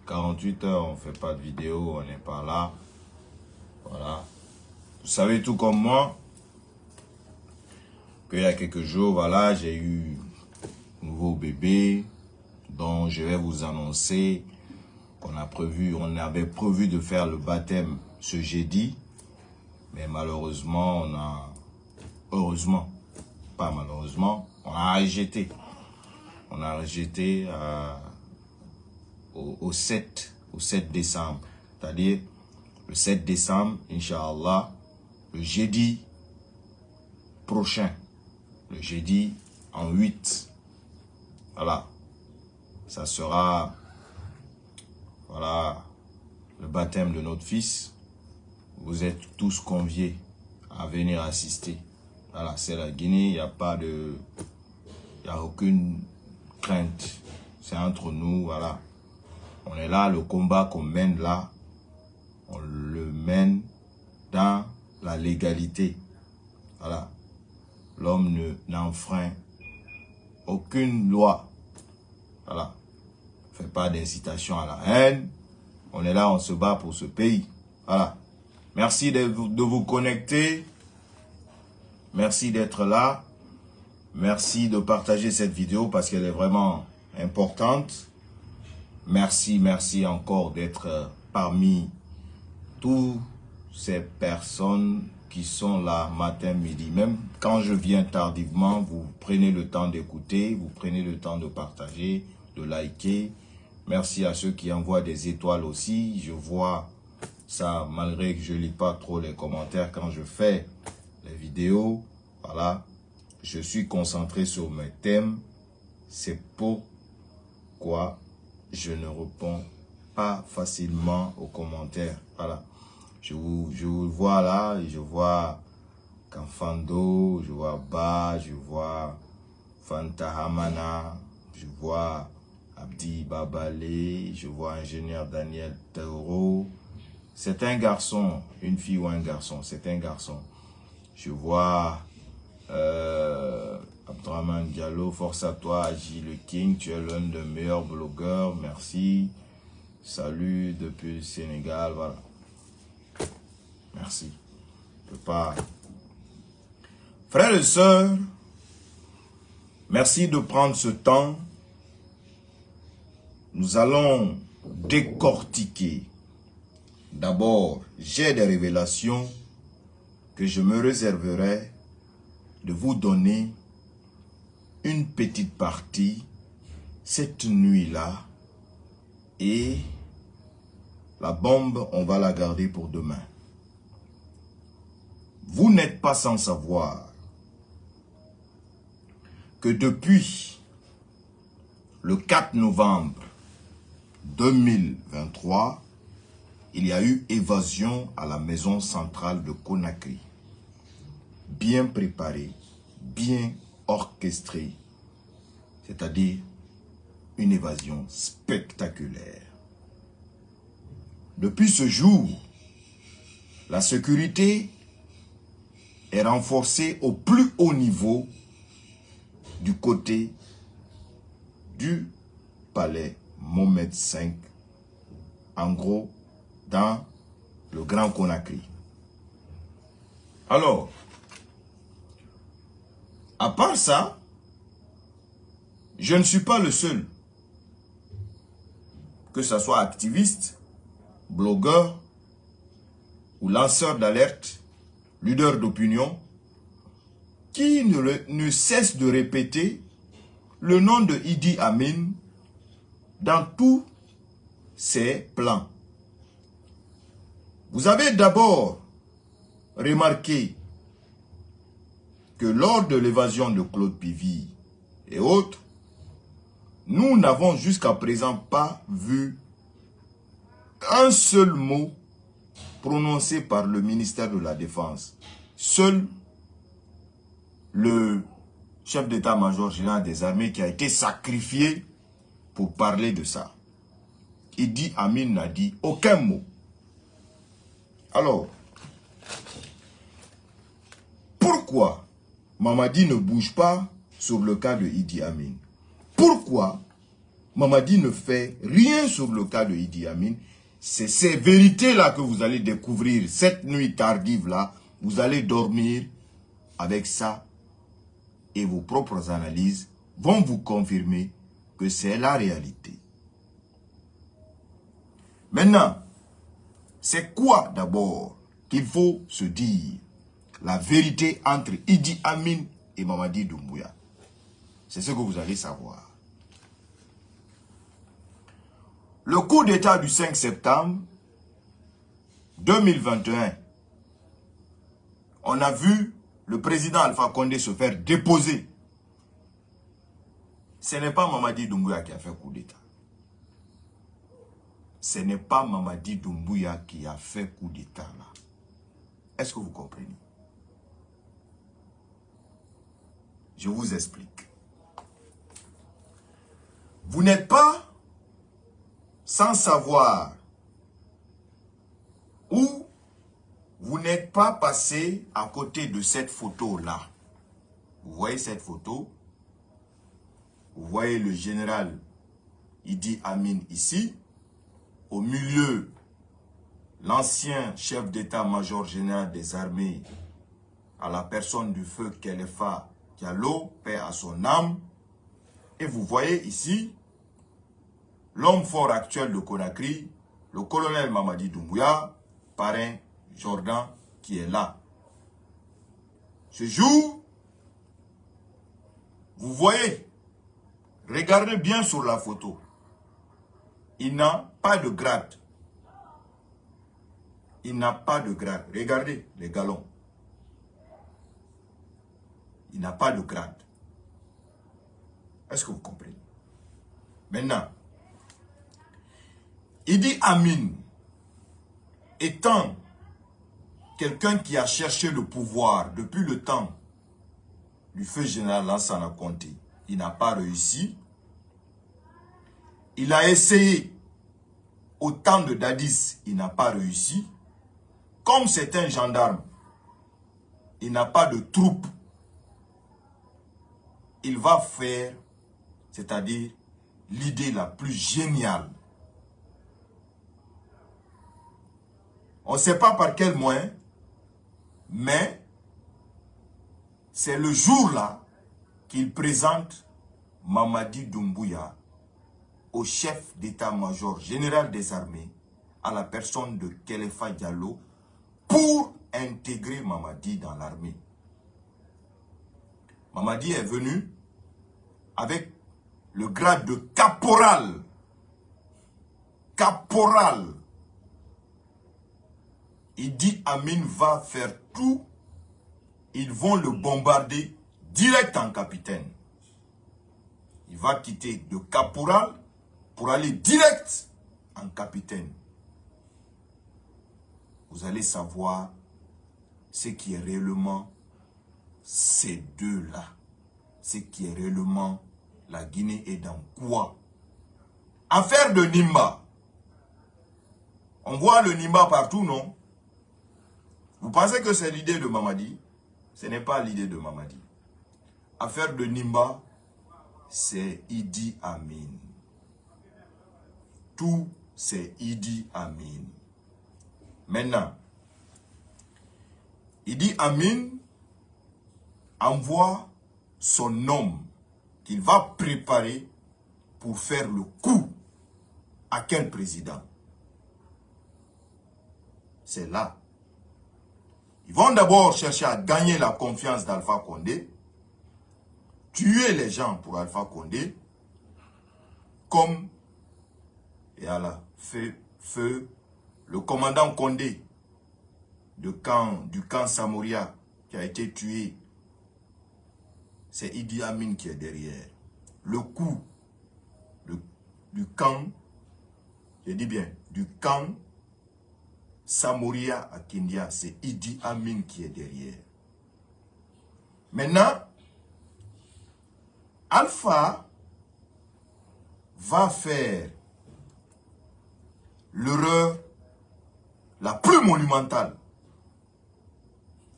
48 heures, on ne fait pas de vidéo, on n'est pas là. Voilà. Vous savez tout comme moi qu'il y a quelques jours, voilà, j'ai eu un nouveau bébé dont je vais vous annoncer qu'on avait prévu de faire le baptême ce jeudi. Mais malheureusement, heureusement, pas malheureusement, on a rejeté. On a rejeté au 7 décembre. C'est-à-dire, le 7 décembre, Inch'Allah, le jeudi prochain. Le jeudi en 8. Voilà. Ça sera, voilà, le baptême de notre fils. Vous êtes tous conviés à venir assister. Voilà, c'est la Guinée, il n'y a pas de... Il n'y a aucune crainte. C'est entre nous, voilà. On est là, le combat qu'on mène là, on le mène dans la légalité. Voilà. L'homme n'enfreint aucune loi. Voilà. On ne fait pas d'incitation à la haine. On est là, on se bat pour ce pays. Voilà. Merci de vous connecter. Merci d'être là. Merci de partager cette vidéo parce qu'elle est vraiment importante. Merci, merci encore d'être parmi toutes ces personnes qui sont là matin, midi. Même quand je viens tardivement, vous prenez le temps d'écouter, vous prenez le temps de partager, de liker. Merci à ceux qui envoient des étoiles aussi. Je vois ça malgré que je ne lis pas trop les commentaires quand je fais les vidéos. Voilà. Je suis concentré sur mes thèmes. C'est pourquoi je ne réponds pas facilement aux commentaires. Voilà. Je vous vois là, et je vois Kanfando, je vois Ba, je vois Fantahamana, je vois Abdi Babale, je vois ingénieur Daniel Teuro. C'est un garçon, une fille ou un garçon, c'est un garçon. Je vois Abdraman Diallo, force à toi, Agi le King, tu es l'un des meilleurs blogueurs, merci. Salut depuis le Sénégal, voilà. Merci. Je peux pas. Frères et sœurs, merci de prendre ce temps. Nous allons décortiquer. D'abord, j'ai des révélations que je me réserverai de vous donner une petite partie cette nuit-là. Et la bombe, on va la garder pour demain. Vous n'êtes pas sans savoir que depuis le 4 novembre 2023, il y a eu évasion à la maison centrale de Conakry. Bien préparée, bien orchestrée, c'est-à-dire une évasion spectaculaire. Depuis ce jour, la sécurité est renforcée au plus haut niveau du côté du palais Mohamed V, en gros, dans le Grand Conakry. Alors, à part ça, je ne suis pas le seul, que ce soit activiste, blogueur ou lanceur d'alerte, leader d'opinion, qui ne cesse de répéter le nom de Idi Amin dans tous ses plans. Vous avez d'abord remarqué que lors de l'évasion de Claude Pivy et autres, nous n'avons jusqu'à présent pas vu un seul mot prononcé par le ministère de la Défense. Seul le chef d'état-major général des armées qui a été sacrifié pour parler de ça. Idi Amin n'a dit aucun mot. Alors, pourquoi Mamadi ne bouge pas sur le cas de Idi Amin? Pourquoi Mamadi ne fait rien sur le cas de Idi Amin. C'est ces vérités-là que vous allez découvrir cette nuit tardive-là. Vous allez dormir avec ça et vos propres analyses vont vous confirmer que c'est la réalité. Maintenant, c'est quoi d'abord qu'il faut se dire? La vérité entre Idi Amin et Mamadi Doumbouya. C'est ce que vous allez savoir. Le coup d'État du 5 septembre 2021, on a vu le président Alpha Condé se faire déposer. Ce n'est pas Mamadi Doumbouya qui a fait coup d'État. Ce n'est pas Mamadi Doumbouya qui a fait coup d'État là. Est-ce que vous comprenez? Je vous explique. Vous n'êtes pas sans savoir ou vous n'êtes pas passé à côté de cette photo-là. Vous voyez cette photo? Vous voyez le général Idi Amin ici. Au milieu, l'ancien chef d'état-major général des armées à la personne du feu Kéléfa Diallo, paix à son âme. Et vous voyez ici l'homme fort actuel de Conakry, le colonel Mamadi Doumbouya, parrain Jordan, qui est là. Ce jour, vous voyez, regardez bien sur la photo. Il n'a pas de grade. Il n'a pas de grade. Regardez les galons. Il n'a pas de grade. Est-ce que vous comprenez? Maintenant, Idi Amin, étant quelqu'un qui a cherché le pouvoir depuis le temps du feu général Lansana Conté, il n'a pas réussi. Il a essayé au temps de Dadis, il n'a pas réussi. Comme c'est un gendarme, il n'a pas de troupes. Il va faire, c'est-à-dire l'idée la plus géniale. On ne sait pas par quel moyen, mais c'est le jour-là qu'il présente Mamadi Doumbouya au chef d'état-major général des armées, à la personne de Kéléfa Diallo, pour intégrer Mamadi dans l'armée. Mamadi est venu avec le grade de caporal. Caporal. Idi Amin va faire tout. Ils vont le bombarder direct en capitaine. Il va quitter de caporal pour aller direct en capitaine. Vous allez savoir ce qui est réellement ces deux-là. Ce qui est réellement la Guinée est dans quoi? Affaire de Nimba. On voit le Nimba partout, non? Vous pensez que c'est l'idée de Mamadi? Ce n'est pas l'idée de Mamadi. Affaire de Nimba, c'est Idi Amin. Tout, c'est Idi Amin. Maintenant, Idi Amin envoie son homme qu'il va préparer pour faire le coup. À quel président? C'est là. Ils vont d'abord chercher à gagner la confiance d'Alpha Condé, tuer les gens pour Alpha Condé, comme et à la feu le commandant Condé du camp Samoria qui a été tué. C'est Idi Amin qui est derrière. Le coup du camp, je dis bien, du camp Samoria à Kindia, c'est Idi Amin qui est derrière. Maintenant, Alpha va faire l'erreur la plus monumentale.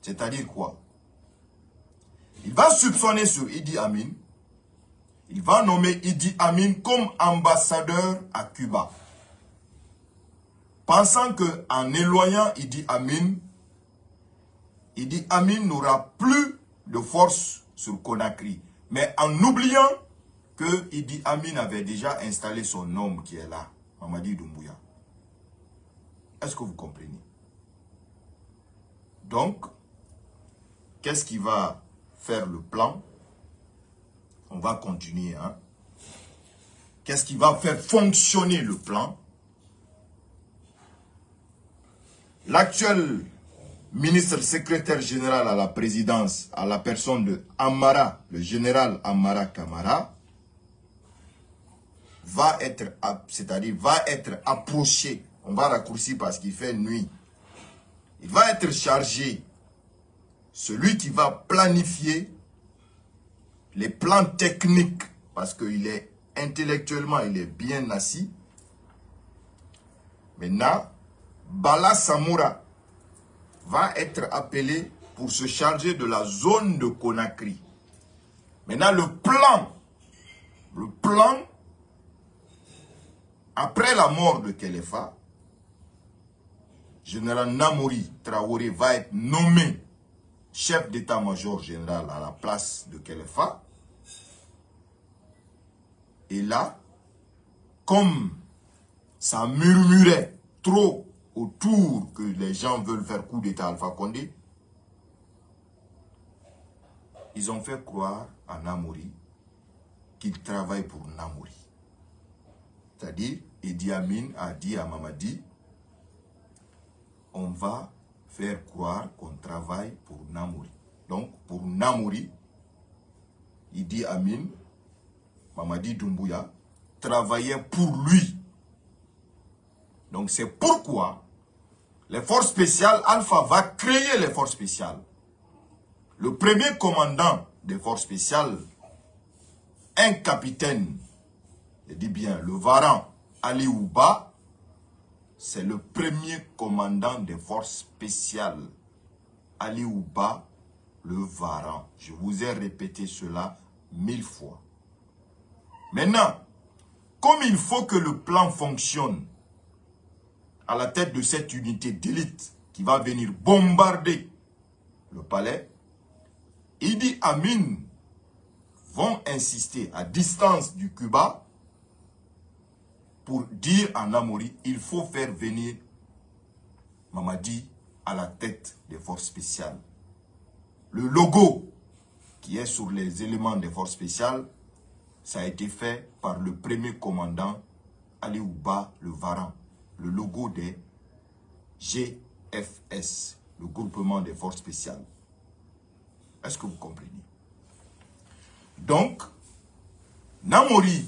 C'est-à-dire quoi? Il va soupçonner sur Idi Amin il va nommer Idi Amin comme ambassadeur à Cuba. Pensant qu'en éloignant Idi Amin n'aura plus de force sur Conakry. Mais en oubliant que Idi Amin avait déjà installé son homme qui est là, Mamadi Doumbouya. Est-ce que vous comprenez? Donc, qu'est-ce qui va faire le plan? On va continuer. Hein? Qu'est-ce qui va faire fonctionner le plan? L'actuel ministre secrétaire général à la présidence, à la personne de Amara, le général Amara Kamara, va être approché. On va raccourcir parce qu'il fait nuit. Il va être chargé, celui qui va planifier les plans techniques, parce qu'il est intellectuellement, il est bien assis. Maintenant, Bala Samoura va être appelé pour se charger de la zone de Conakry. Maintenant, le plan, après la mort de Kelefa, général Namori Traoré va être nommé chef d'état-major général à la place de Kelefa. Et là, comme ça murmurait trop autour que les gens veulent faire coup d'état à Alpha Condé, ils ont fait croire à Namori qu'il travaille pour Namori. C'est-à-dire, Idi Amin a dit à Mamadi, on va faire croire qu'on travaille pour Namori. Donc, pour Namori, Idi Amin, Mamadi Doumbouya, travaillait pour lui. Donc, c'est pourquoi les forces spéciales, Alpha va créer les forces spéciales. Le premier commandant des forces spéciales, un capitaine, je dis bien, le Varan Ali Ouba, c'est le premier commandant des forces spéciales. Ali Ouba, le Varan. Je vous ai répété cela 1000 fois. Maintenant, comme il faut que le plan fonctionne, à la tête de cette unité d'élite qui va venir bombarder le palais, Idi Amin vont insister à distance du Cuba pour dire à Namori, il faut faire venir Mamadi à la tête des forces spéciales. Le logo qui est sur les éléments des forces spéciales, ça a été fait par le premier commandant Ali Ouba, le Varan. Le logo des GFS, le groupement des forces spéciales. Est-ce que vous comprenez? Donc, Namori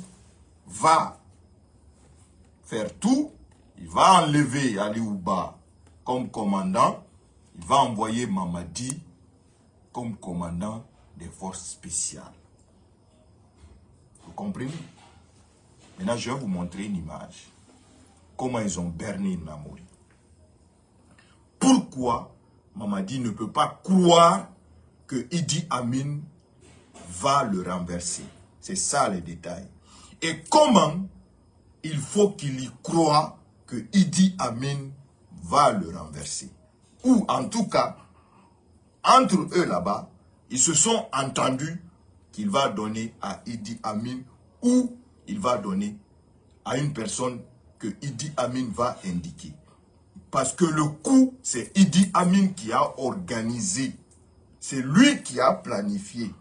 va faire tout. Il va enlever Ali Ouba comme commandant. Il va envoyer Mamadi comme commandant des forces spéciales. Vous comprenez? Maintenant, je vais vous montrer une image. Comment ils ont berné Namori. Pourquoi Mamadi ne peut pas croire que Idi Amin va le renverser? C'est ça les détails. Et comment il faut qu'il y croit que Idi Amin va le renverser. Ou en tout cas, entre eux là-bas, ils se sont entendus qu'il va donner à Idi Amin ou il va donner à une personne que Idi Amin va indiquer. Parce que le coup, c'est Idi Amin qui a organisé. C'est lui qui a planifié.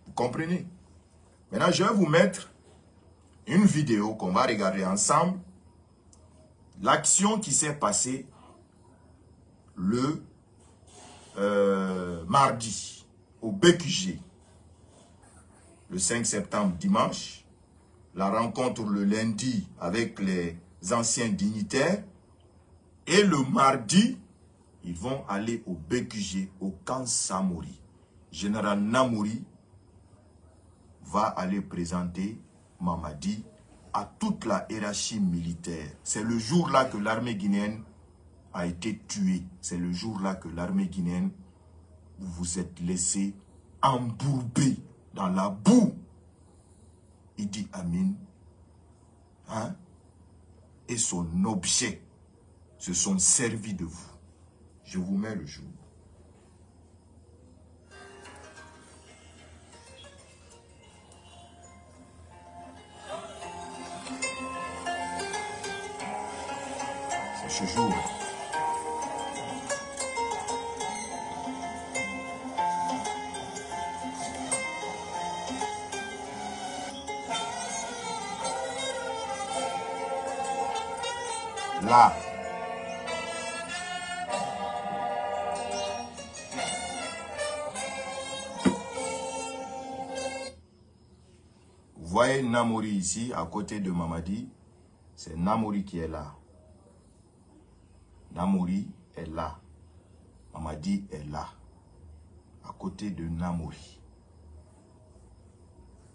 Vous comprenez? Maintenant, je vais vous mettre une vidéo qu'on va regarder ensemble. L'action qui s'est passée le mardi au BQG. Le 5 septembre, dimanche. La rencontre le lundi avec les anciens dignitaires. Et le mardi, ils vont aller au BQG, au camp Samori. Général Namori va aller présenter Mamadi à toute la hiérarchie militaire. C'est le jour-là que l'armée guinéenne a été tuée. C'est le jour-là que l'armée guinéenne, vous vous êtes laissé embourber dans la boue Idi Amin, hein, et son objet se sont servis de vous. Je vous mets le jour. C'est ce jour. Là. Vous voyez Namori ici, à côté de Mamadi. C'est Namori qui est là. Namori est là. Mamadi est là. À côté de Namori.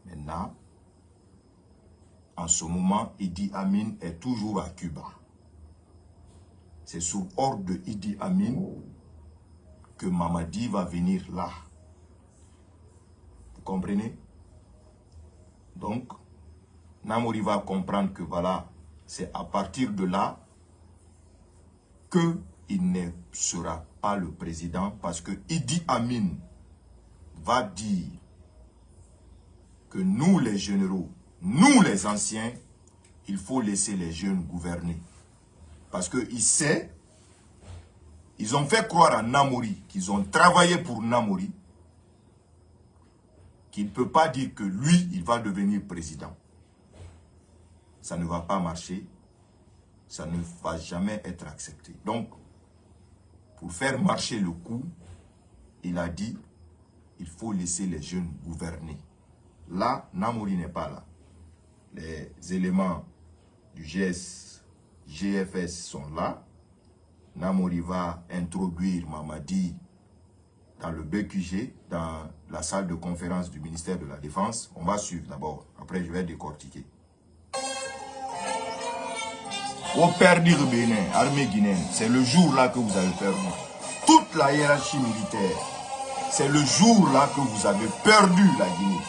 Maintenant, en ce moment, Idi Amin est toujours à Cuba. C'est sous ordre de Idi Amin que Mamadi va venir là. Vous comprenez? Donc, Namori va comprendre que voilà, c'est à partir de là qu'il ne sera pas le président parce que Idi Amin va dire que nous les généraux, nous les anciens, il faut laisser les jeunes gouverner. Parce qu'il sait, ils ont fait croire à Namori, qu'ils ont travaillé pour Namori, qu'il ne peut pas dire que lui, il va devenir président. Ça ne va pas marcher, ça ne va jamais être accepté. Donc, pour faire marcher le coup, il a dit, il faut laisser les jeunes gouverner. Là, Namori n'est pas là. Les éléments du GFS sont là. Namori va introduire Mamadi dans le BQG, dans la salle de conférence du ministère de la Défense. On va suivre d'abord. Après, je vais décortiquer. Au perdu le Bénin, armée guinéenne, c'est le jour-là que vous avez perdu. Toute la hiérarchie militaire, c'est le jour-là que vous avez perdu la Guinée.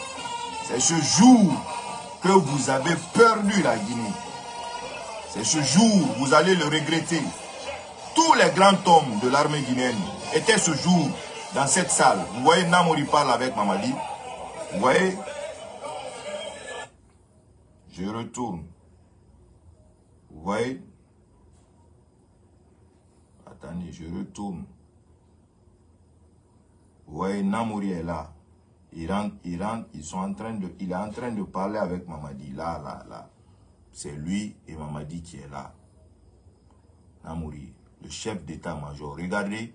C'est ce jour que vous avez perdu la Guinée. C'est ce jour, vous allez le regretter. Tous les grands hommes de l'armée guinéenne étaient ce jour dans cette salle. Vous voyez, Namori parle avec Mamadi. Vous voyez? Je retourne. Vous voyez? Attendez, je retourne. Vous voyez, Namori est là. Il rentre, ils sont en train de, il est en train de parler avec Mamadi. Là, là, là. C'est lui et Mamadi qui est là. Namori, le chef d'état-major. Regardez,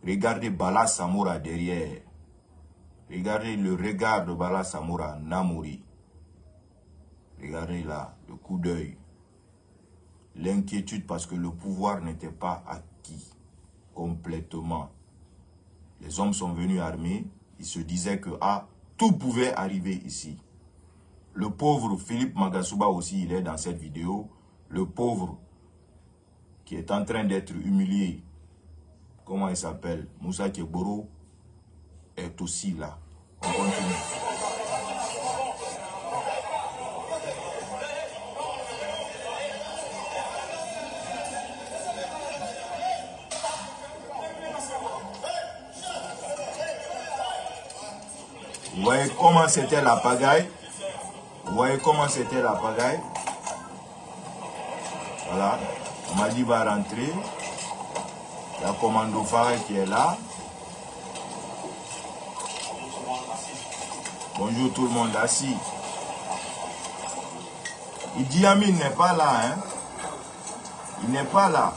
regardez Bala Samoura derrière. Regardez le regard de Bala Samoura, Namori. Regardez là, le coup d'œil. L'inquiétude parce que le pouvoir n'était pas acquis complètement. Les hommes sont venus armés. Ils se disaient que tout pouvait arriver ici. Le pauvre Philippe Magasuba aussi, il est dans cette vidéo. Le pauvre qui est en train d'être humilié. Comment il s'appelle? Moussa Keboro est aussi là. On continue. Vous voyez comment c'était la pagaille? Vous voyez comment c'était la pagaille? Voilà. Madi va rentrer. Il y a Commando Faré qui est là. Bonjour tout le monde assis. Idi Amin n'est pas là. Hein? Il n'est pas là.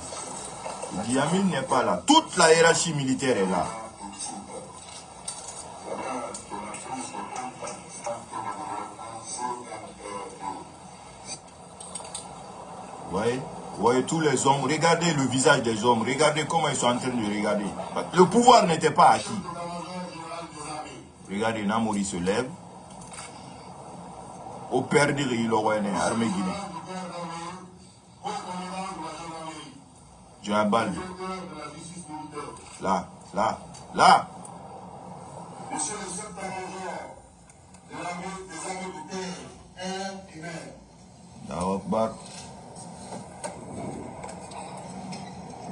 Idi Amin n'est pas là. Toute la hiérarchie militaire est là. Vous voyez tous les hommes, regardez le visage des hommes, regardez comment ils sont en train de regarder. Le pouvoir n'était pas acquis. Regardez, Namori se lève. Au perdu, il aurait une armée guinéenne. J'ai un bal. Là, là, là. Monsieur le chef d'état-major de l'armée des armées de terre, Allahu Akbar.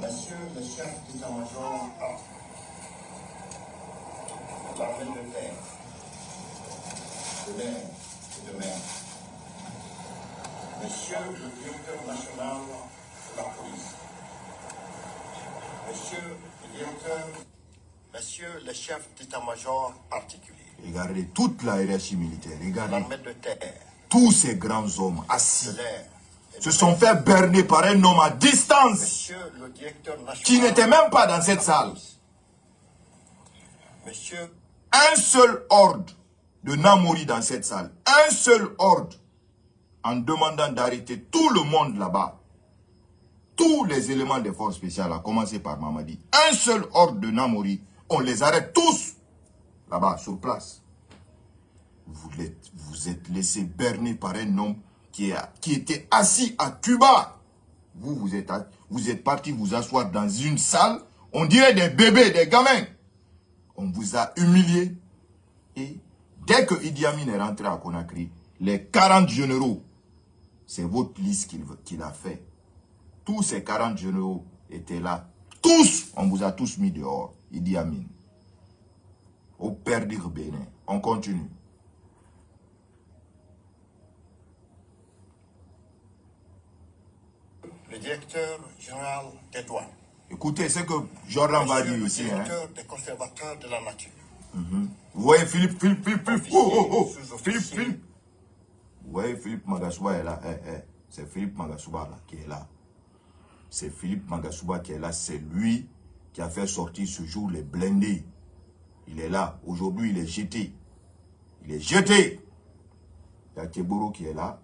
Monsieur le chef d'état-major, l'armée de terre, de l'air et de mer. Monsieur le directeur national de la police. Monsieur le directeur, monsieur le chef d'état-major particulier. Regardez toute la hiérarchie militaire. Regardez L'armée de terre, tous ces grands hommes assis de l'air et se de sont mer. fait berner par un homme à distance Monsieur le directeur national. qui n'était même pas dans cette salle. Monsieur, Un seul ordre de Namori dans cette salle. Un seul ordre en demandant d'arrêter tout le monde là-bas. Tous les éléments des forces spéciales, à commencer par Mamadi. Un seul ordre de Namori. On les arrête tous là-bas, sur place. Vous êtes laissé berner par un homme qui était assis à Cuba. Vous êtes parti vous asseoir dans une salle. On dirait des bébés, des gamins. On vous a humilié. Et dès que Idi Amin est rentré à Conakry, les 40 généraux, c'est votre liste qu'il a fait. Tous ces 40 généraux étaient là. Tous, on vous a tous mis dehors. Idi Amin. Au père d'Irbénin. On continue. le directeur général des douanes. Écoutez ce que Jordan va Monsieur dire le ici. directeur des conservateurs de la nature. Vous voyez Philippe. Sous-officier. Philippe. Vous voyez Philippe Magasuba est là. C'est Philippe Magasuba là, qui est là. C'est Philippe Magasuba qui est là. C'est lui qui a fait sortir ce jour les blindés. Il est là. Aujourd'hui, il est jeté. Il est jeté. Il y a Keboro qui est là.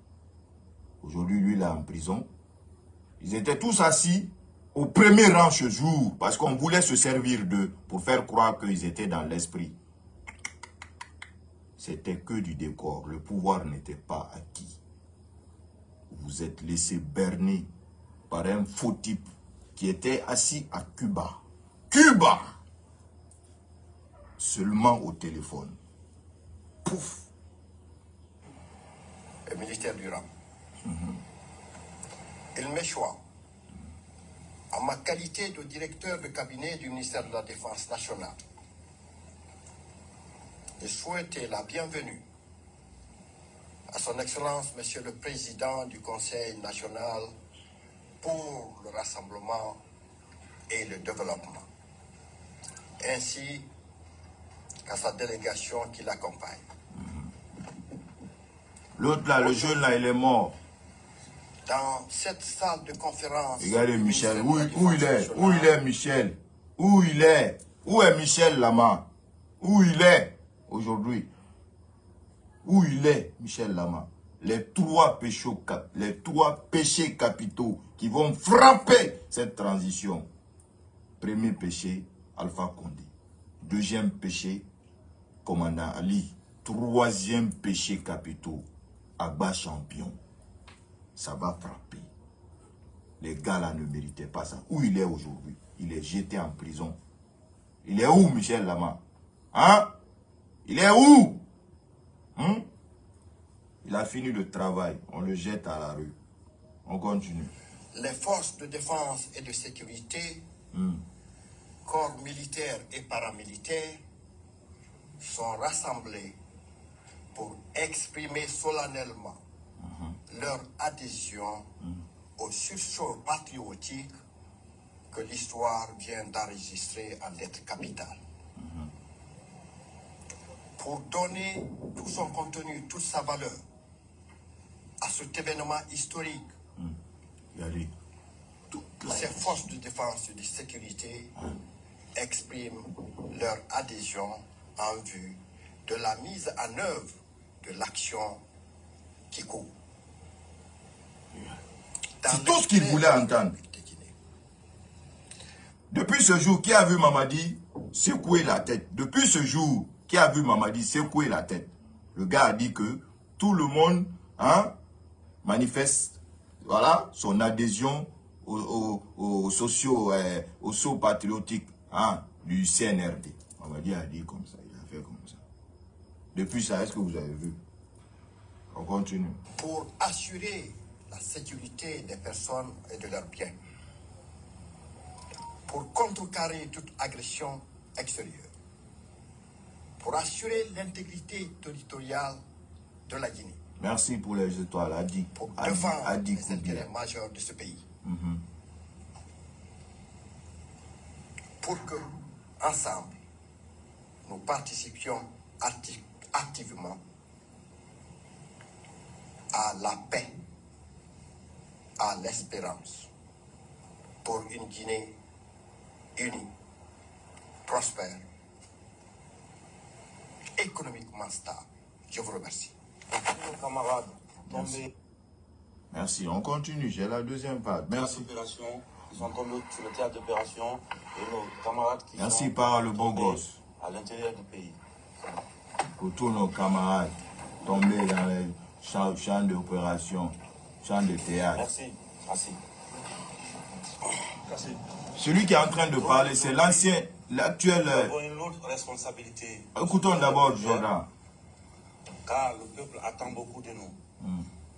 Aujourd'hui, lui, il est en prison. Ils étaient tous assis au premier rang ce jour parce qu'on voulait se servir d'eux pour faire croire qu'ils étaient dans l'esprit. C'était que du décor. Le pouvoir n'était pas acquis. Vous êtes laissé berner par un faux type qui était assis à Cuba. Cuba! Seulement au téléphone. Pouf! Le ministère du rang. Il m'échoit, en ma qualité de directeur de cabinet du ministère de la Défense nationale, de souhaiter la bienvenue à son Excellence, Monsieur le Président du Conseil national pour le rassemblement et le développement, ainsi qu'à sa délégation qui l'accompagne. L'autre là, le jeune là, il est mort. Dans cette salle de conférence... Regardez Michel, où il est? Où il est Michel? Où il est? Où est Michel Lama? Où il est aujourd'hui? Où il est Michel Lama? Les trois péchés capitaux qui vont frapper cette transition. Premier péché, Alpha Condé. Deuxième péché, commandant Ali. Troisième péché capitaux, Agba Champion. Ça va frapper. Les gars là ne méritaient pas ça. Où il est aujourd'hui? Il est jeté en prison. Il est où, Michel Lama? Hein? Il est où? Il a fini le travail. On le jette à la rue. On continue. Les forces de défense et de sécurité, corps militaires et paramilitaires, sont rassemblés pour exprimer solennellement leur adhésion au sursaut patriotique que l'histoire vient d'enregistrer en lettres capitales. Pour donner tout son contenu, toute sa valeur à cet événement historique, ces forces de défense et de sécurité expriment leur adhésion en vue de la mise en œuvre de l'action qui court. C'est tout ce qu'il voulait entendre. Depuis ce jour, qui a vu Mamadi secouer la tête? Depuis ce jour, qui a vu Mamadi secouer la tête? Le gars a dit que tout le monde manifeste son adhésion aux socio-patriotiques du CNRD. Mamadi a dit comme ça, il a fait comme ça. Depuis ça, est-ce que vous avez vu? On continue. pour assurer la sécurité des personnes et de leurs biens, pour contrecarrer toute agression extérieure, pour assurer l'intégrité territoriale de la Guinée, Merci pour les étoiles, Adi. pour défendre Adi les intérêts majeurs de ce pays, pour que, ensemble, nous participions activement à la paix, à l'espérance, pour une Guinée unie, prospère, économiquement stable. Je vous remercie. Camarades, Merci. Merci. On continue. J'ai la deuxième part. Merci. Ils sont tombés sur le théâtre d'opération et nos camarades qui Merci sont par le bon tombés gosse. à l'intérieur du pays. Pour tous nos camarades tombés dans les champs d'opération, champs de théâtre. Merci. Merci. Merci. Celui qui est en train de parler, c'est l'ancien, l'actuel. Nous avons une lourde responsabilité. Écoutons d'abord Jordan. Car le peuple attend beaucoup de nous.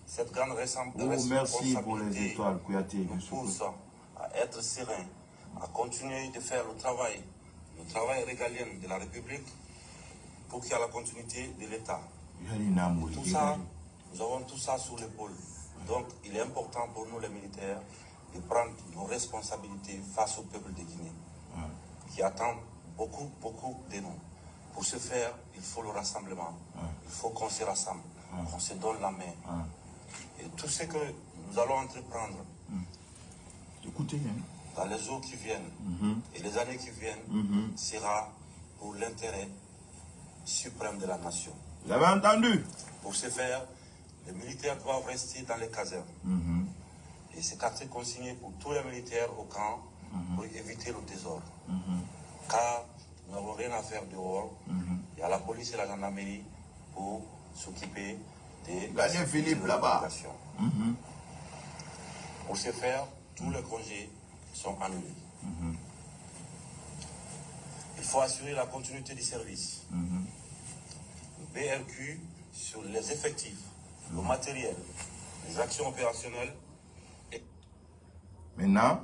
Cette grande Merci pour les responsabilité étoiles, Kouyaté. nous pousse à être serein, à continuer de faire le travail régalien de la République pour qu'il y ait la continuité de l'État. Tout ça, nous avons tout ça sur l'épaule. Donc, il est important pour nous, les militaires, de prendre nos responsabilités face au peuple de Guinée, qui attend beaucoup, beaucoup de nous. Pour ce faire, il faut le rassemblement. Il faut qu'on se rassemble, qu'on se donne la main. Et tout ce que nous allons entreprendre Écoutez, dans les jours qui viennent et les années qui viennent sera pour l'intérêt suprême de la nation. vous avez entendu? Pour ce faire, les militaires doivent rester dans les casernes. Et ces quartiers consignés pour tous les militaires au camp pour éviter le désordre. Car nous n'avons rien à faire dehors. Il y a la police et la gendarmerie pour s'occuper des Philippe là-bas. populations. Pour ce faire, tous les congés sont annulés. Il faut assurer la continuité du service. Le BRQ sur les effectifs, le matériel, les actions opérationnelles. Maintenant,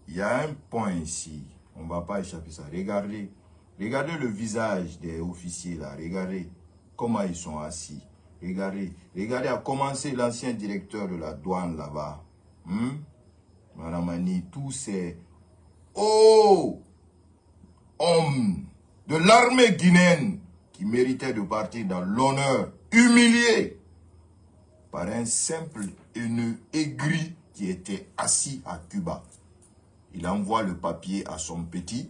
il y a un point ici. On ne va pas échapper ça. Regardez. Regardez le visage des officiers là. Regardez comment ils sont assis. Regardez. Regardez à commencer l'ancien directeur de la douane là-bas. Madame Annie, tous ces hommes de l'armée guinéenne qui méritaient de partir dans l'honneur, humiliés par un simple haineux aigri qui était assis à Cuba. Il envoie le papier à son petit.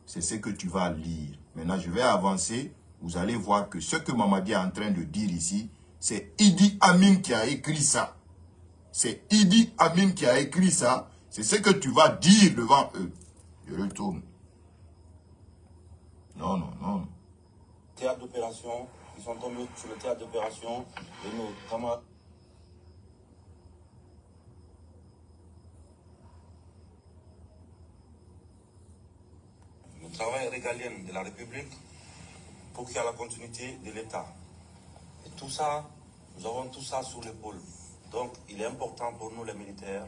C'est ce que tu vas lire. Maintenant, je vais avancer. Vous allez voir que ce que Mamadi est en train de dire ici, c'est Idi Amin qui a écrit ça. C'est Idi Amin qui a écrit ça. C'est ce que tu vas dire devant eux. Je retourne. Non, non, non. Théâtre d'opération, ils sont tombés sur le théâtre d'opération de nos camarades. Le travail régalien de la République pour qu'il y ait la continuité de l'État. Et tout ça, nous avons tout ça sur l'épaule. Donc, il est important pour nous, les militaires,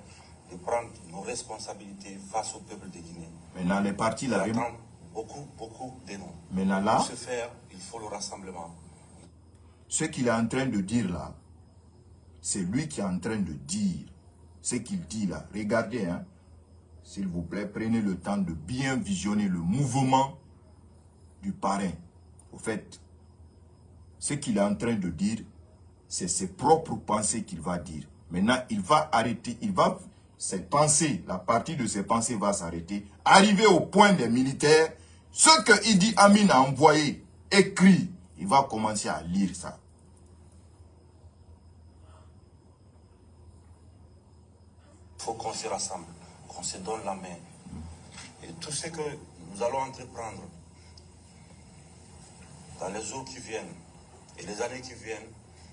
de prendre nos responsabilités face au peuple de Guinée. Maintenant, les partis là. Il attend beaucoup, beaucoup de nous. Maintenant là. Pour ce faire, il faut le rassemblement. Ce qu'il est en train de dire là, c'est lui qui est en train de dire ce qu'il dit là. Regardez, hein. S'il vous plaît, prenez le temps de bien visionner le mouvement du parrain. Au fait, ce qu'il est en train de dire, c'est ses propres pensées qu'il va dire. Maintenant, il va arrêter, ses pensées, la partie de ses pensées va s'arrêter. Arriver au point des militaires, ce que Idi Amin a envoyé, écrit, il va commencer à lire ça. Il faut qu'on se rassemble, qu'on se donne la main. Et tout ce que nous allons entreprendre dans les jours qui viennent et les années qui viennent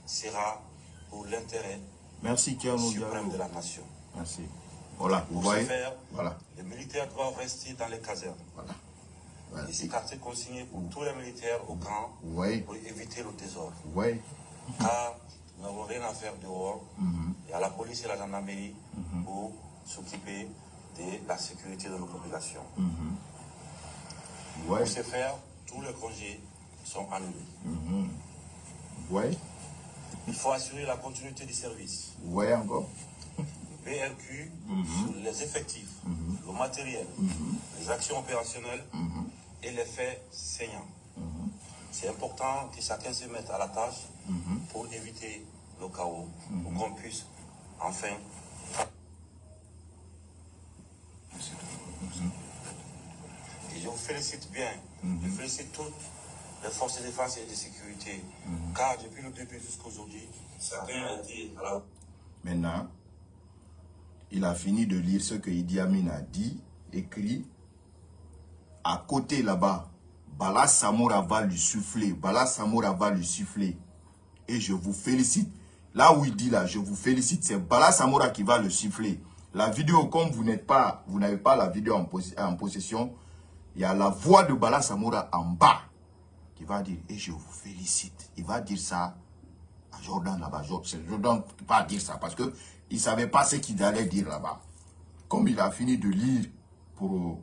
sera pour l'intérêt suprême de la nation. Merci. Voilà, vous voyez. Pour ce faire, voilà. Les militaires doivent rester dans les casernes. Voilà. Voilà. Et ces quartiers consignés pour tous les militaires au camp oui. pour éviter le désordre. Oui. Car nous n'avons rien à faire dehors. Il y a la police et la gendarmerie pour s'occuper de la sécurité de nos populations. Ouais. Pour ce faire, tous les congés sont annulés. Ouais. Il faut assurer la continuité du service. Ouais, encore. BRQ sur les effectifs, le matériel, les actions opérationnelles et les faits saignants. C'est important que chacun se mette à la tâche pour éviter le chaos, pour qu'on puisse enfin... Et je vous félicite bien, je félicite toutes les forces de défense et de sécurité, car depuis le début jusqu'à aujourd'hui, chacun a été à la... Maintenant, il a fini de lire ce que Idi Amin a dit, écrit. À côté là-bas, Bala Samoura va lui souffler. Bala Samoura va lui souffler. Et je vous félicite. Là où il dit là, je vous félicite, c'est Bala Samoura qui va le souffler. La vidéo, comme vous n'avez pas la vidéo en possession, il y a la voix de Bala Samoura en bas qui va dire, et je vous félicite. Il va dire ça à Jordan là-bas. Jordan ne peut pas dire ça parce qu'il ne savait pas ce qu'il allait dire là-bas. Comme il a fini de lire pour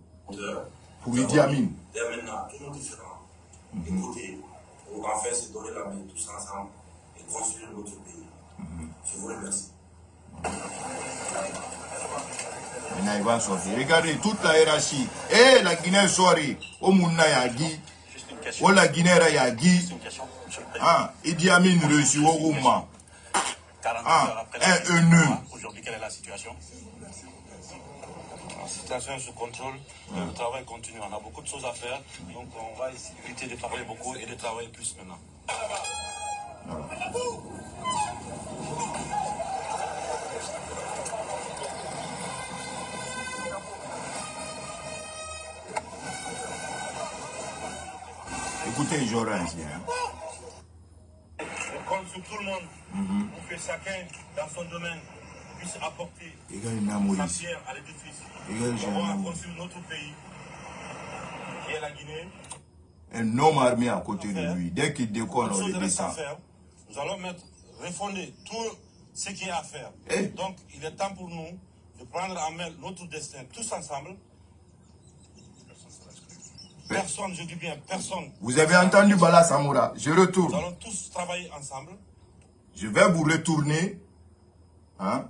Idi Amin. Dès maintenant, tous nos différents écoutez, pour en faire se donner la main tous ensemble et construire notre pays. Je vous remercie. Maintenant, il va sortir. Regardez toute la hiérarchie. Eh, la Guinée soirée. Au Mouna Yagi. Oh, la Guinée Yagi. Ah, Idi Amin reçu au Rouma. Ah, un nœud. Aujourd'hui, quelle est la situation? La situation est sous contrôle, le travail continue. On a beaucoup de choses à faire, donc on va éviter de parler beaucoup et de travailler plus maintenant. Écoutez, Joran ici. Je compte sur tout le monde pour que chacun, dans son domaine, puisse apporter sa pierre à l'édifice. Nous avons construit notre pays, qui est la Guinée. Un homme armé à côté de lui. Dès qu'il décolle, on le descend. Nous allons refonder tout ce qui est à faire. Donc, il est temps pour nous de prendre en main notre destin tous ensemble. Personne, je dis bien personne. Vous avez entendu Bala Samoura? Je retourne. Nous allons tous travailler ensemble. Je vais vous retourner. Hein?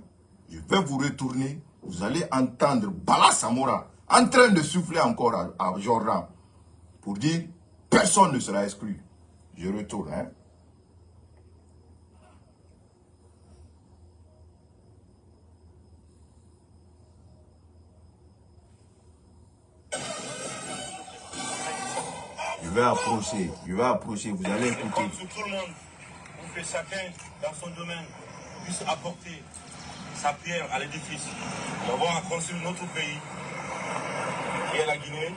Je vais vous retourner. Vous allez entendre Bala Samoura en train de souffler encore à Jordan pour dire personne ne sera exclu. Je retourne. Hein? Je vais approcher, vous allez écouter. Je compte sur tout le monde pour que chacun, dans son domaine, puisse apporter sa pierre à l'édifice. Nous avons construit notre pays, qui est la Guinée.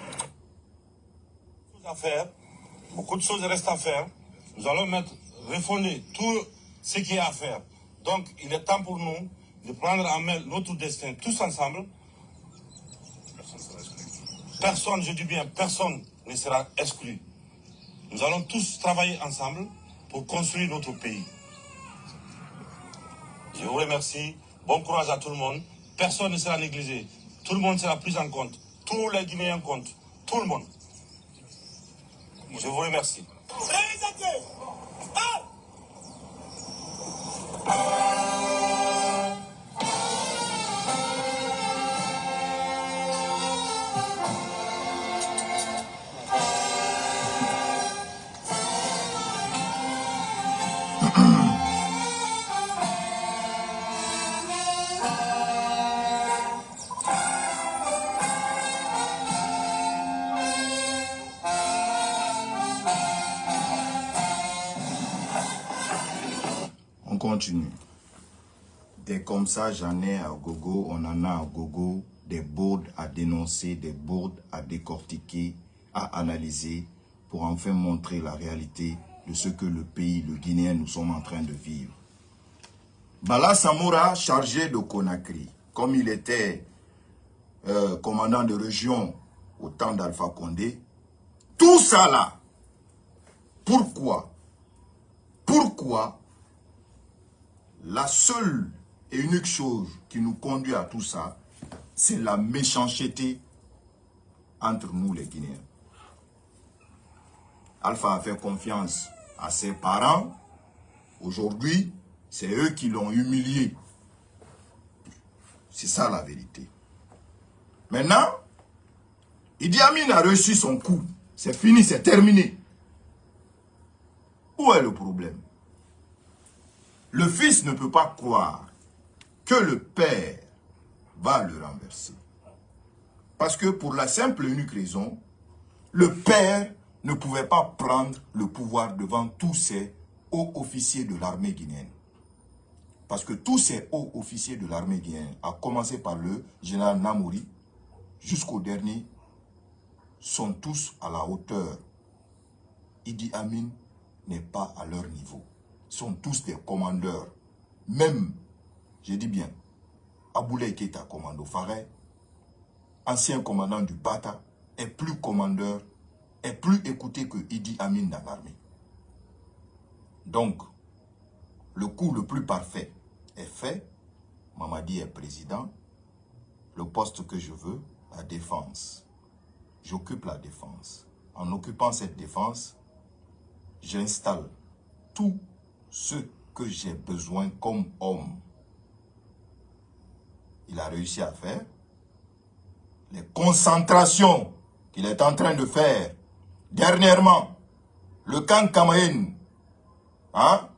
Beaucoup de choses restent à faire. Nous allons refonder tout ce qui est à faire. Donc, il est temps pour nous de prendre en main notre destin tous ensemble. Personne, je dis bien personne, ne sera exclu. Nous allons tous travailler ensemble pour construire notre pays. Je vous remercie. Bon courage à tout le monde. Personne ne sera négligé. Tout le monde sera pris en compte. Tous les Guinéens comptent. Tout le monde. Je vous remercie. On continue. Des comme ça, j'en ai à gogo, on en a à gogo, des bourdes à dénoncer, des bourdes à décortiquer, à analyser, pour enfin montrer la réalité de ce que le pays, le Guinéen, nous sommes en train de vivre. Bala Samoura, chargé de Conakry, comme il était commandant de région au temps d'Alpha Condé, tout ça là, pourquoi la seule et unique chose qui nous conduit à tout ça, c'est la méchanceté entre nous les Guinéens. Alpha a fait confiance à ses parents. Aujourd'hui, c'est eux qui l'ont humilié. C'est ça la vérité. Maintenant, Idi Amin a reçu son coup. C'est fini, c'est terminé. Où est le problème? Le fils ne peut pas croire que le père va le renverser. Parce que pour la simple et unique raison, le père ne pouvait pas prendre le pouvoir devant tous ces hauts officiers de l'armée guinéenne. Parce que tous ces hauts officiers de l'armée guinéenne, à commencer par le général Namouri, jusqu'au dernier, sont tous à la hauteur. Idi Amin n'est pas à leur niveau. Ils sont tous des commandeurs. Même, je dis bien, Aboulaye Keïta, commando Faré, ancien commandant du Bata, est plus commandeur, est plus écouté que Idi Amin dans l'armée. Donc, le coup le plus parfait est fait. Mamadi est président. Le poste que je veux, la défense. J'occupe la défense. En occupant cette défense, j'installe tout ce que j'ai besoin comme homme. Il a réussi à faire. Les concentrations qu'il est en train de faire. Dernièrement, le camp Kamaïn, hein,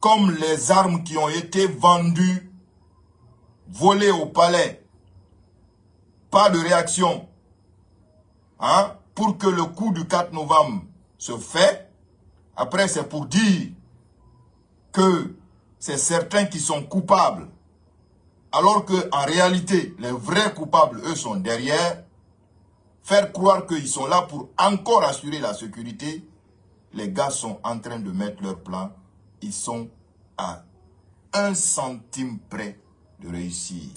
comme les armes qui ont été vendues, volées au palais, pas de réaction, hein, pour que le coup du 4 novembre se fait. Après, c'est pour dire que c'est certains qui sont coupables, alors qu'en réalité, les vrais coupables, eux, sont derrière. Faire croire qu'ils sont là pour encore assurer la sécurité. Les gars sont en train de mettre leur plan. Ils sont à 1 centime près de réussir.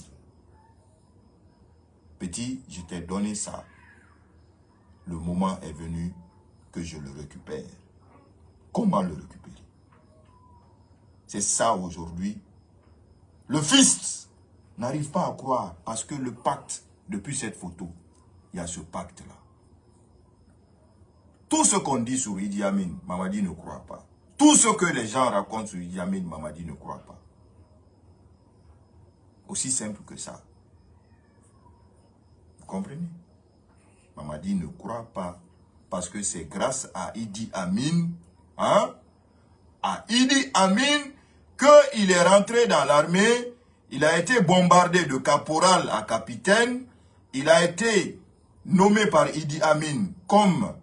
Petit, je t'ai donné ça. Le moment est venu que je le récupère. Comment le récupérer? C'est ça aujourd'hui. Le fils n'arrive pas à croire parce que le pacte, depuis cette photo, il y a ce pacte-là. Tout ce qu'on dit sur Idi Amin, Mamadi ne croit pas. Tout ce que les gens racontent sur Idi Amin, Mamadi ne croit pas. Aussi simple que ça. Vous comprenez? Mamadi ne croit pas parce que c'est grâce à Idi Amin, hein, à Idi Amin, qu'il est rentré dans l'armée. Il a été bombardé de caporal à capitaine. Il a été nommé par Idi Amin comme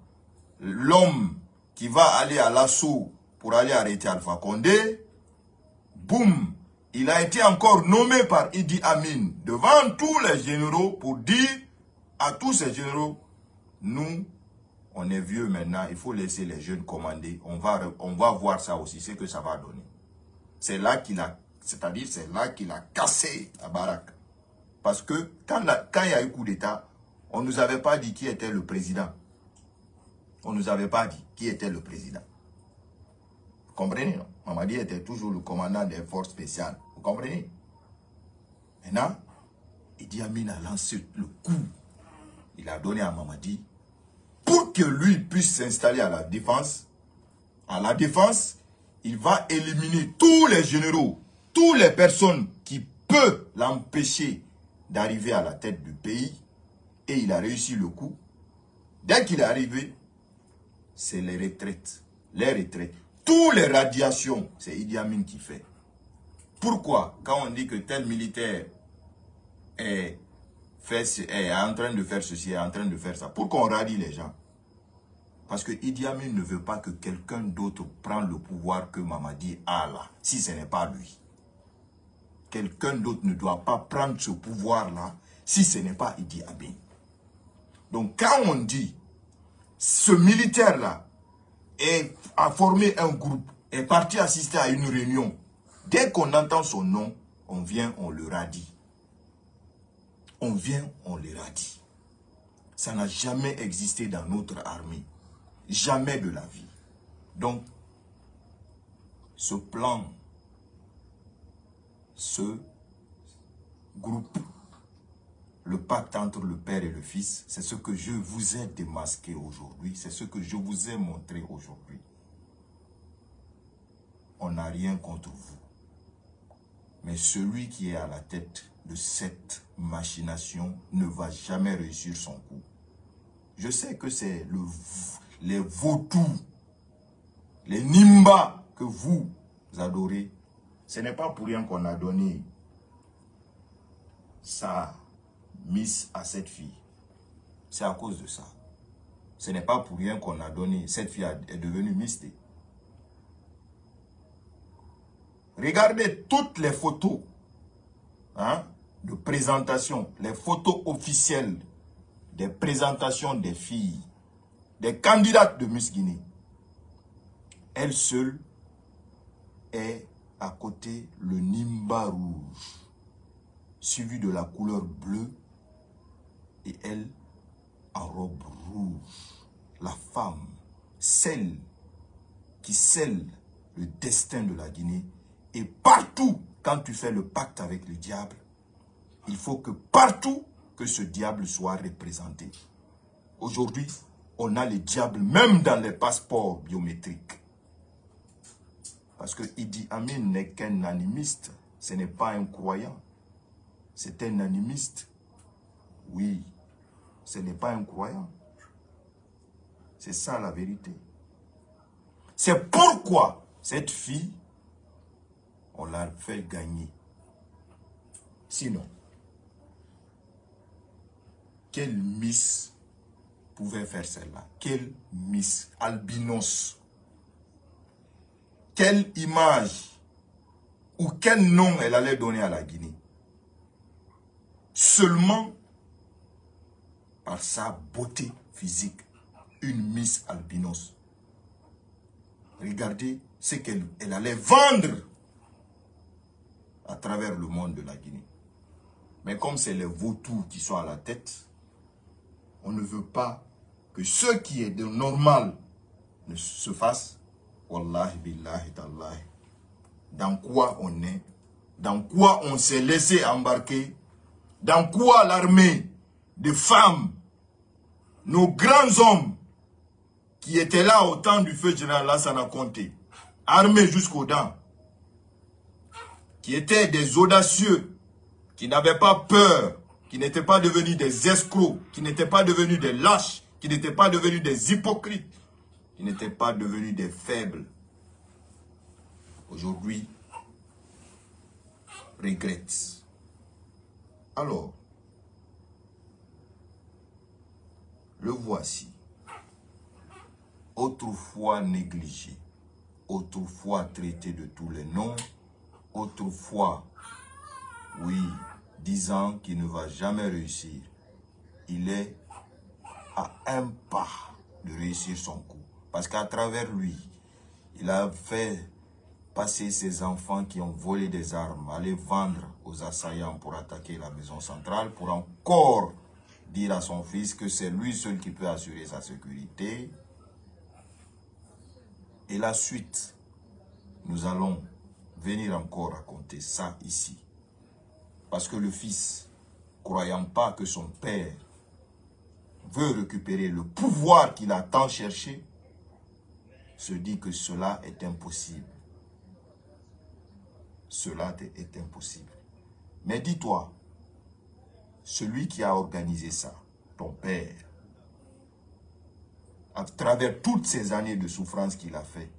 l'homme qui va aller à l'assaut pour aller arrêter Alpha Condé. Boum! Il a été encore nommé par Idi Amin devant tous les généraux pour dire à tous ces généraux, nous, on est vieux maintenant, il faut laisser les jeunes commander. On va voir ça aussi, ce que ça va donner. C'est là qu'il a, c'est-à-dire c'est là qu'il a cassé la baraque. Parce que quand il y a eu coup d'État, on ne nous avait pas dit qui était le président. On ne nous avait pas dit qui était le président. Vous comprenez, non? Mamadi était toujours le commandant des forces spéciales. Vous comprenez? Maintenant, Idi Amin a lancé le coup. Il a donné à Mamadi pour que lui puisse s'installer à la défense. À la défense, il va éliminer tous les généraux, toutes les personnes qui peuvent l'empêcher d'arriver à la tête du pays. Et il a réussi le coup. Dès qu'il est arrivé, c'est les retraites. Les retraites. Toutes les radiations, c'est Idi Amin qui fait. Pourquoi? Quand on dit que tel militaire est en train de faire ceci, est en train de faire ça. Pourquoi on radie les gens? Parce que Idi Amin ne veut pas que quelqu'un d'autre prenne le pouvoir que Mamadi a là, si ce n'est pas lui. Quelqu'un d'autre ne doit pas prendre ce pouvoir-là, si ce n'est pas Idi Amin. Donc quand on dit, ce militaire-là a formé un groupe, est parti assister à une réunion, dès qu'on entend son nom, on vient, on le radie. On vient, on le radie. Ça n'a jamais existé dans notre armée. Jamais de la vie. Donc, ce plan ce groupe, le pacte entre le Père et le Fils, c'est ce que je vous ai démasqué aujourd'hui, c'est ce que je vous ai montré aujourd'hui. On n'a rien contre vous. Mais celui qui est à la tête de cette machination ne va jamais réussir son coup. Je sais que c'est les vautours, les Nimba que vous adorez. Ce n'est pas pour rien qu'on a donné sa Miss à cette fille. C'est à cause de ça. Ce n'est pas pour rien qu'on a donné. Cette fille est devenue Miss. Regardez toutes les photos de présentation, les photos officielles des présentations des filles, des candidates de Miss Guinée. Elle seule est à côté le Nimba rouge, suivi de la couleur bleue, et elle en robe rouge. La femme, celle qui scelle le destin de la Guinée. Et partout, quand tu fais le pacte avec le diable, il faut que partout que ce diable soit représenté. Aujourd'hui, on a le diable même dans les passeports biométriques. Parce que Idi Amin n'est qu'un animiste, ce n'est pas un croyant. C'est un animiste. Oui, ce n'est pas un croyant. C'est ça la vérité. C'est pourquoi cette fille, on l'a fait gagner. Sinon, quelle Miss pouvait faire celle-là? Quelle Miss albinos? Quelle image ou quel nom elle allait donner à la Guinée? Seulement par sa beauté physique, une Miss albinos. Regardez ce qu'elle allait vendre à travers le monde de la Guinée. Mais comme c'est les vautours qui sont à la tête, on ne veut pas que ce qui est de normal ne se fasse. Wallahi billahi tallahi. Dans quoi on est? Dans quoi on s'est laissé embarquer? Dans quoi l'armée de femmes, nos grands hommes qui étaient là au temps du feu général Lassana Conté, armés jusqu'aux dents, qui étaient des audacieux, qui n'avaient pas peur, qui n'étaient pas devenus des escrocs, qui n'étaient pas devenus des lâches, qui n'étaient pas devenus des hypocrites, qui n'étaient pas devenus des faibles. Aujourd'hui, regrettent. Alors, le voici. Autrefois négligé, autrefois traité de tous les noms, autrefois, oui, disant qu'il ne va jamais réussir. Il est à un pas de réussir son coup. Parce qu'à travers lui, il a fait passer ses enfants qui ont volé des armes, aller vendre aux assaillants pour attaquer la maison centrale, pour encore dire à son fils que c'est lui seul qui peut assurer sa sécurité. Et la suite, nous allons venir encore raconter ça ici. Parce que le fils, croyant pas que son père veut récupérer le pouvoir qu'il a tant cherché, se dit que cela est impossible. Cela est impossible. Mais dis-toi, celui qui a organisé ça, ton père, à travers toutes ces années de souffrance qu'il a fait,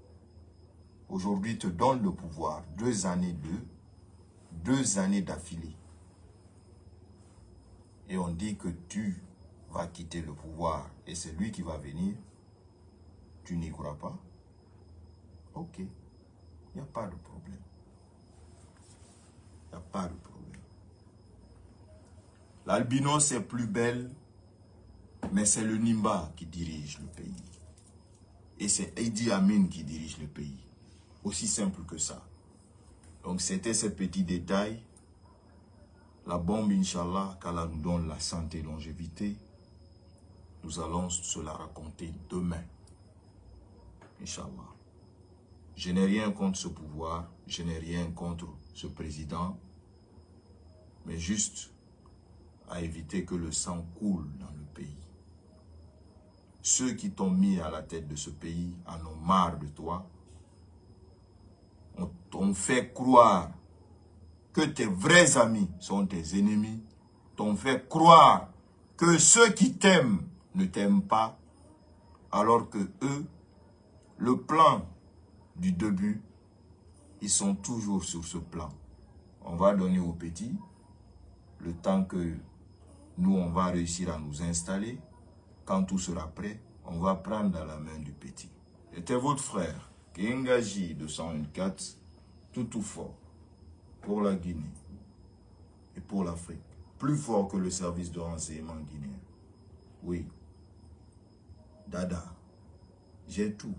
aujourd'hui te donne le pouvoir, 2 années d'affilée. Et on dit que tu vas quitter le pouvoir et c'est lui qui va venir. Tu n'y crois pas? Ok, il n'y a pas de problème. Il n'y a pas de problème. L'albinos est plus belle, mais c'est le Nimba qui dirige le pays. Et c'est Idi Amin qui dirige le pays. Aussi simple que ça. Donc c'était ce petit détail. La bombe, Inch'Allah, qu'Allah nous donne la santé et longévité. Nous allons se la raconter demain. Inch'Allah. Je n'ai rien contre ce pouvoir. Je n'ai rien contre ce président. mais juste à éviter que le sang coule dans le pays. Ceux qui t'ont mis à la tête de ce pays en ont marre de toi. On fait croire que tes vrais amis sont tes ennemis. T'ont fait croire que ceux qui t'aiment ne t'aiment pas, alors que eux, le plan du début, ils sont toujours sur ce plan. On va donner aux petits le temps que nous, on va réussir à nous installer. Quand tout sera prêt, on va prendre dans la main du petit. C'était votre frère, Kengaji 224, tout fort, pour la Guinée et pour l'Afrique. Plus fort que le service de renseignement guinéen. Oui. Dada, j'ai tout.